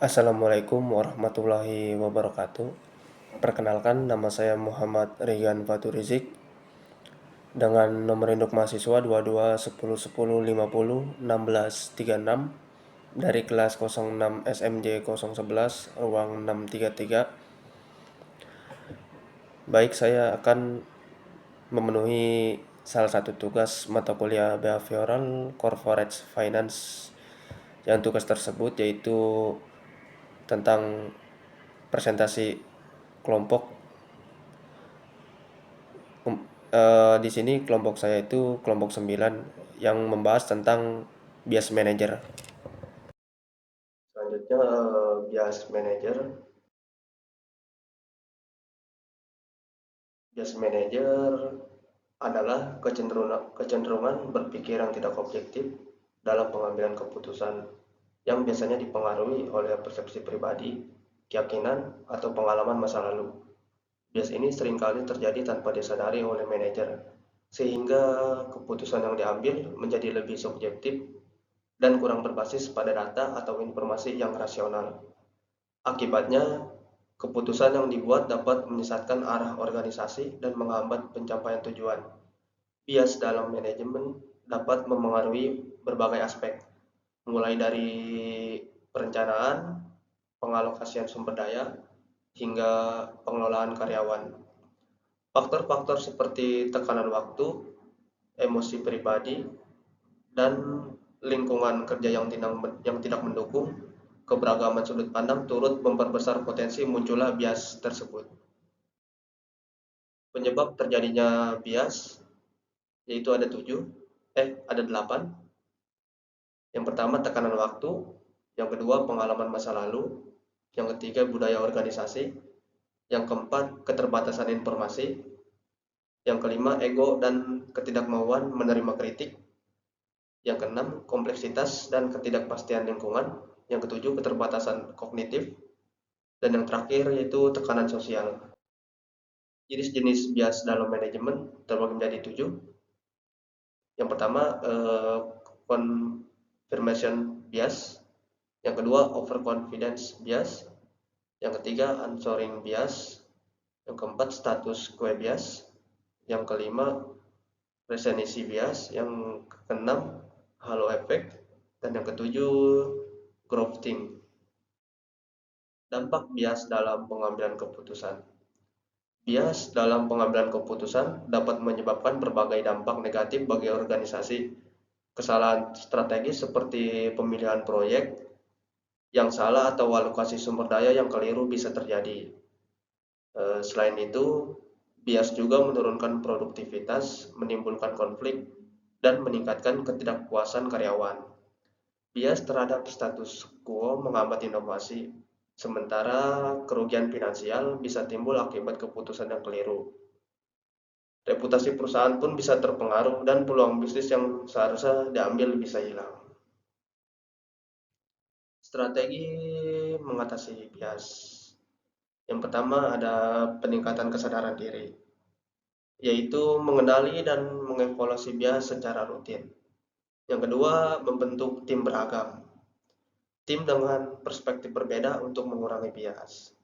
Assalamualaikum warahmatullahi wabarakatuh. Perkenalkan, nama saya Muhammad Rigan Fatur Rizik dengan nomor induk mahasiswa 22 10 10 50 16 36 dari kelas 06 SMJ 011 ruang 633. Baik, saya akan memenuhi salah satu tugas mata kuliah Behavioral Corporate Finance, yang tugas tersebut yaitu tentang presentasi kelompok. Di sini kelompok saya itu kelompok 9 yang membahas tentang bias manager. Selanjutnya, bias manager. Bias manager adalah kecenderungan berpikir yang tidak objektif dalam pengambilan keputusan yang biasanya dipengaruhi oleh persepsi pribadi, keyakinan, atau pengalaman masa lalu. Bias ini seringkali terjadi tanpa disadari oleh manajer, sehingga keputusan yang diambil menjadi lebih subjektif dan kurang berbasis pada data atau informasi yang rasional. Akibatnya, keputusan yang dibuat dapat menyesatkan arah organisasi dan menghambat pencapaian tujuan. Bias dalam manajemen dapat memengaruhi berbagai aspek, mulai dari perencanaan, pengalokasian sumber daya, hingga pengelolaan karyawan. Faktor-faktor seperti tekanan waktu, emosi pribadi, dan lingkungan kerja yang tidak mendukung keberagaman sudut pandang turut memperbesar potensi munculnya bias tersebut. Penyebab terjadinya bias yaitu ada 8. Yang pertama, tekanan waktu. Yang kedua, pengalaman masa lalu. Yang ketiga, budaya organisasi. Yang keempat, keterbatasan informasi. Yang kelima, ego dan ketidakmauan menerima kritik. Yang keenam, kompleksitas dan ketidakpastian lingkungan. Yang ketujuh, keterbatasan kognitif. Dan yang terakhir yaitu tekanan sosial. Jenis-jenis bias dalam manajemen terbagi menjadi 7. Yang pertama, confirmation bias. Yang kedua, overconfidence bias. Yang ketiga, answering bias. Yang keempat, status quo bias. Yang kelima, recency bias. Yang keenam, halo effect. Dan yang ketujuh, growthing. Dampak bias dalam pengambilan keputusan. Bias dalam pengambilan keputusan dapat menyebabkan berbagai dampak negatif bagi organisasi. Kesalahan strategis seperti pemilihan proyek yang salah atau alokasi sumber daya yang keliru bisa terjadi. Selain itu, bias juga menurunkan produktivitas, menimbulkan konflik, dan meningkatkan ketidakpuasan karyawan. Bias terhadap status quo menghambat inovasi, sementara kerugian finansial bisa timbul akibat keputusan yang keliru. Reputasi perusahaan pun bisa terpengaruh dan peluang bisnis yang seharusnya diambil bisa hilang. Strategi mengatasi bias. Yang pertama, ada peningkatan kesadaran diri, yaitu mengenali dan mengevaluasi bias secara rutin. Yang kedua, membentuk tim beragam. Tim dengan perspektif berbeda untuk mengurangi bias.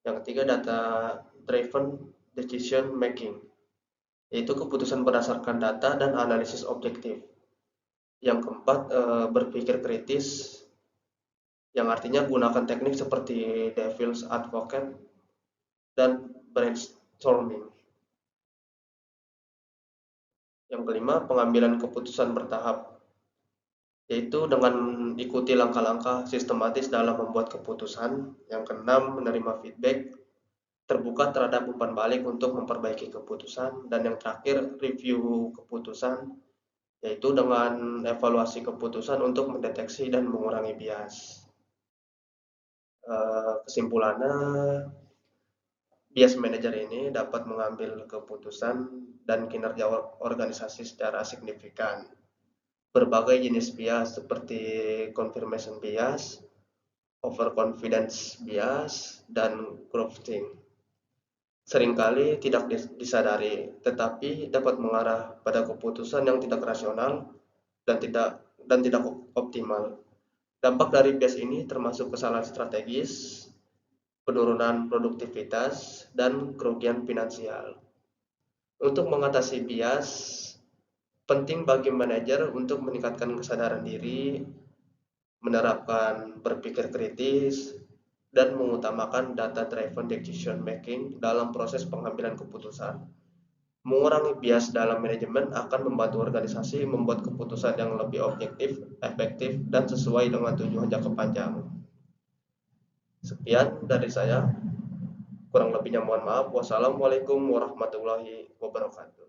Yang ketiga, data driven decision making, yaitu keputusan berdasarkan data dan analisis objektif. Yang keempat, berpikir kritis, yang artinya gunakan teknik seperti devil's advocate dan brainstorming. Yang kelima, pengambilan keputusan bertahap, yaitu dengan ikuti langkah-langkah sistematis dalam membuat keputusan. Yang keenam, menerima feedback, terbuka terhadap umpan balik untuk memperbaiki keputusan. Dan yang terakhir, review keputusan, yaitu dengan evaluasi keputusan untuk mendeteksi dan mengurangi bias. Kesimpulannya, bias manager ini dapat mengambil keputusan dan kinerja organisasi secara signifikan. Berbagai jenis bias seperti confirmation bias, overconfidence bias, dan growthing seringkali tidak disadari, tetapi dapat mengarah pada keputusan yang tidak rasional dan tidak optimal. Dampak dari bias ini termasuk kesalahan strategis, penurunan produktivitas, dan kerugian finansial. Untuk mengatasi bias, penting bagi manajer untuk meningkatkan kesadaran diri, menerapkan berpikir kritis, dan mengutamakan data-driven decision making dalam proses pengambilan keputusan. Mengurangi bias dalam manajemen akan membantu organisasi membuat keputusan yang lebih objektif, efektif, dan sesuai dengan tujuan jangka panjang. Sekian dari saya. Kurang lebihnya mohon maaf. Wassalamualaikum warahmatullahi wabarakatuh.